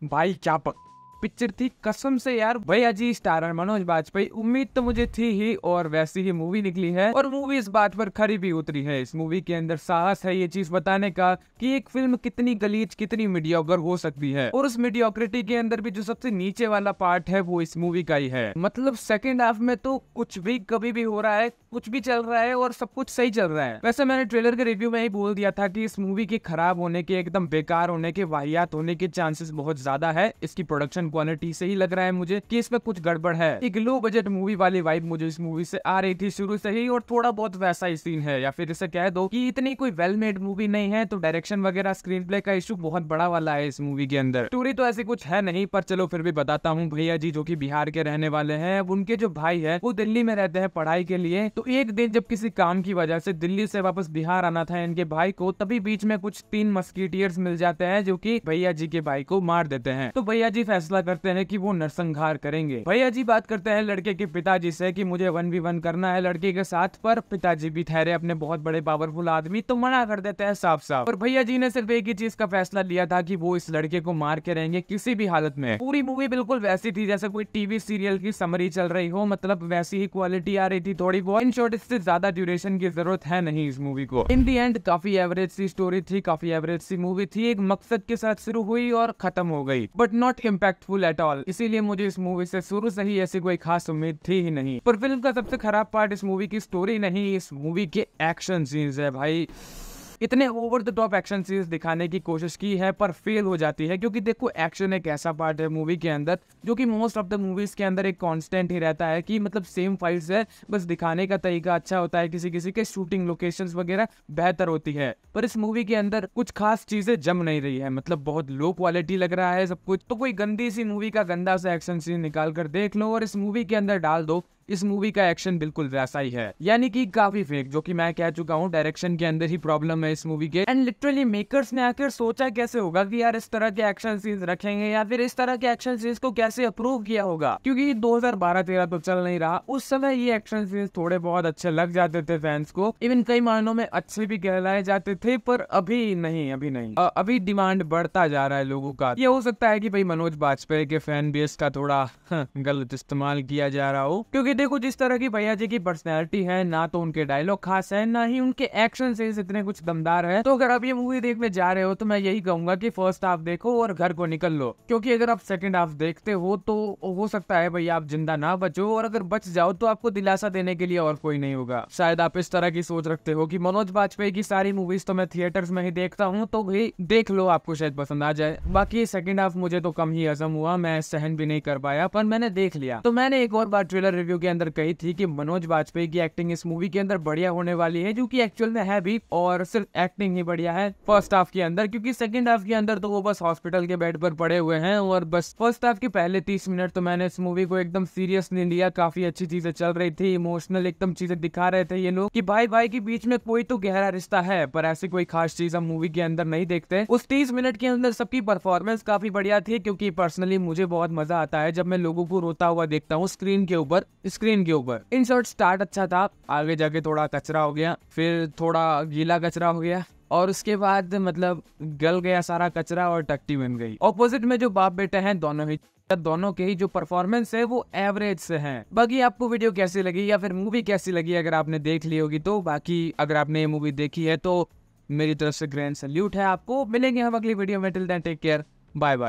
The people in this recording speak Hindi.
भाई क्या पिक्चर थी कसम से यार। भैया जी स्टारर मनोज बाजपेयी, उम्मीद तो मुझे थी ही और वैसी ही मूवी निकली है और मूवी इस बात पर खरी भी उतरी है। इस मूवी के अंदर साहस है ये चीज बताने का कि एक फिल्म कितनी गलीज कितनी मीडियोकर हो सकती है और उस मीडियोक्रिटी के अंदर भी जो सबसे नीचे वाला पार्ट है वो इस मूवी का ही है। मतलब सेकेंड हाफ में तो कुछ भी कभी भी हो रहा है, कुछ भी चल रहा है और सब कुछ सही चल रहा है। वैसे मैंने ट्रेलर के रिव्यू में ही बोल दिया था कि इस मूवी के खराब होने के, एकदम बेकार होने के, वाहियात होने के चांसेस बहुत ज्यादा है। इसकी प्रोडक्शन क्वालिटी से ही लग रहा है मुझे कि इसमें कुछ गड़बड़ है। एक लो बजट मूवी वाली वाइब मुझे इस मूवी से आ रही थी शुरू से ही और थोड़ा बहुत वैसा ही सीन है, या फिर इसे कह दो कि इतनी कोई वेल मेड मूवी नहीं है। तो डायरेक्शन वगैरह स्क्रीन प्ले का इशू बहुत बड़ा वाला है इस मूवी के अंदर। स्टोरी तो ऐसी कुछ है नहीं, पर चलो फिर भी बताता हूँ। भैया जी जो कि बिहार के रहने वाले हैं, उनके जो भाई है वो दिल्ली में रहते हैं पढ़ाई के लिए। तो एक दिन जब किसी काम की वजह से दिल्ली से वापस बिहार आना था इनके भाई को, तभी बीच में कुछ 3 मस्कीटियर्स मिल जाते हैं जो कि भैया जी के भाई को मार देते हैं। तो भैया जी फैसला करते हैं कि वो नरसंहार करेंगे। भैया जी बात करते हैं लड़के के पिताजी से कि मुझे 1v1 करना है लड़के के साथ, पर पिताजी भी ठहरे अपने बहुत बड़े पावरफुल आदमी, तो मना कर देते हैं साफ साफ। और भैया जी ने सिर्फ एक ही चीज का फैसला लिया था कि वो इस लड़के को मार के रहेंगे किसी भी हालत में। पूरी मूवी बिल्कुल वैसी थी जैसे कोई टीवी सीरियल की समरी चल रही हो, मतलब वैसी ही क्वालिटी आ रही थी थोड़ी बहुत। इन शॉर्ट इससे ज्यादा ड्यूरेशन की जरूरत है नहीं इस मूवी को। इन दी एंड काफी एवरेज सी स्टोरी थी, काफी एवरेज सी मूवी थी। एक मकसद के साथ शुरू हुई और खत्म हो गई, but not impactful at all. इसीलिए मुझे इस मूवी से शुरू से ही ऐसी कोई खास उम्मीद थी ही नहीं। पर फिल्म का सबसे खराब पार्ट इस मूवी की स्टोरी नहीं, इस मूवी के एक्शन सीन्स है भाई। इतने over the top action scenes दिखाने की कोशिश की है पर फेल हो जाती है, क्योंकि देखो एक्शन एक ऐसा पार्ट है मूवी के अंदर जो कि मोस्ट ऑफ द मूवीज के अंदर एक कांस्टेंट ही रहता है कि मतलब सेम फाइट्स है, बस दिखाने का तरीका अच्छा होता है, किसी किसी के शूटिंग लोकेशंस वगैरह बेहतर होती है। पर इस मूवी के अंदर कुछ खास चीजें जम नहीं रही है, मतलब बहुत लो क्वालिटी लग रहा है सब कुछ। तो कोई गंदी सी मूवी का गंदा सा एक्शन सीन निकाल कर देख लो और इस मूवी के अंदर डाल दो। इस मूवी का एक्शन बिल्कुल वैसा ही है, यानी कि काफी फेक, जो कि मैं कह चुका हूँ डायरेक्शन के अंदर ही प्रॉब्लम है इस मूवी के। एंड लिटरली मेकर्स ने आकर सोचा कैसे होगा कि यार इस तरह के एक्शन सीन्स रखेंगे या फिर इस तरह के एक्शन सीन्स को कैसे अप्रूव किया होगा, क्योंकि 2012-13 तो चल नहीं रहा। उस समय ये एक्शन सीन्स थोड़े बहुत अच्छे लग जाते थे फैंस को, इवन कई मायनों में अच्छे भी कहलाए जाते थे। पर अभी नहीं, अभी डिमांड बढ़ता जा रहा है लोगों का। ये हो सकता है कि भाई मनोज बाजपेयी के फैन बेस का थोड़ा गलत इस्तेमाल किया जा रहा हो, क्योंकि देखो जिस तरह की भैया जी की पर्सनैलिटी है, ना तो उनके डायलॉग खास है, ना ही उनके एक्शन सीन्स इतने कुछ दमदार है। तो अगर आप ये मूवी देखने जा रहे हो तो मैं यही कहूंगा कि फर्स्ट हाफ देखो और घर को निकल लो, क्योंकि अगर आप सेकंड हाफ देखते हो तो हो सकता है भैया आप जिंदा ना बचो, और अगर बच जाओ तो आपको दिलासा देने के लिए और कोई नहीं होगा। शायद आप इस तरह की सोच रखते हो कि मनोज बाजपेयी की सारी मूवीज तो मैं थिएटर्स में ही देखता हूँ, तो भाई देख लो, आपको शायद पसंद आ जाए। बाकी सेकंड हाफ मुझे तो कम ही हजम हुआ, मैं सहन भी नहीं कर पाया, पर मैंने देख लिया। तो मैंने एक और बार ट्रेलर रिव्यू के अंदर कही थी कि मनोज बाजपेयी की एक्टिंग इस मूवी के अंदर बढ़िया होने वाली है, जो कि एक्चुअल में है भी, और सिर्फ एक्टिंग ही बढ़िया है फर्स्ट हाफ के अंदर, क्योंकि सेकंड हाफ के अंदर तो वो बस हॉस्पिटल के बेड पर पड़े हुए हैं। और बस फर्स्ट हाफ के पहले 30 मिनट तो मैंने इस मूवी को एकदम सीरियस नहीं लिया, काफी अच्छी चीजें चल रही थी, इमोशनल एकदम चीजें दिखा रहे थे ये लोग कि भाई भाई के बीच में कोई तो गहरा रिश्ता है, पर ऐसी कोई खास चीज हम मूवी के अंदर नहीं देखते। उस 30 मिनट के अंदर सबकी परफॉर्मेंस काफी बढ़िया थी, क्योंकि पर्सनली मुझे बहुत मजा आता है जब मैं लोगों को रोता हुआ देखता हूँ स्क्रीन के ऊपर। इन शॉर्ट स्टार्ट अच्छा था, आगे जाके थोड़ा कचरा हो गया, फिर थोड़ा गीला कचरा हो गया, और उसके बाद मतलब गल गया सारा कचरा और टट्टी बन गई। ऑपोजिट में जो बाप बेटे हैं दोनों के ही जो परफॉर्मेंस है वो एवरेज से हैं। बाकी आपको वीडियो कैसी लगी या फिर मूवी कैसी लगी अगर आपने देख ली होगी तो। बाकी अगर आपने ये मूवी देखी है तो मेरी तरफ से ग्रैंड सैल्यूट है आपको। मिलेंगे हम अगली वीडियो में, till then take care, bye bye.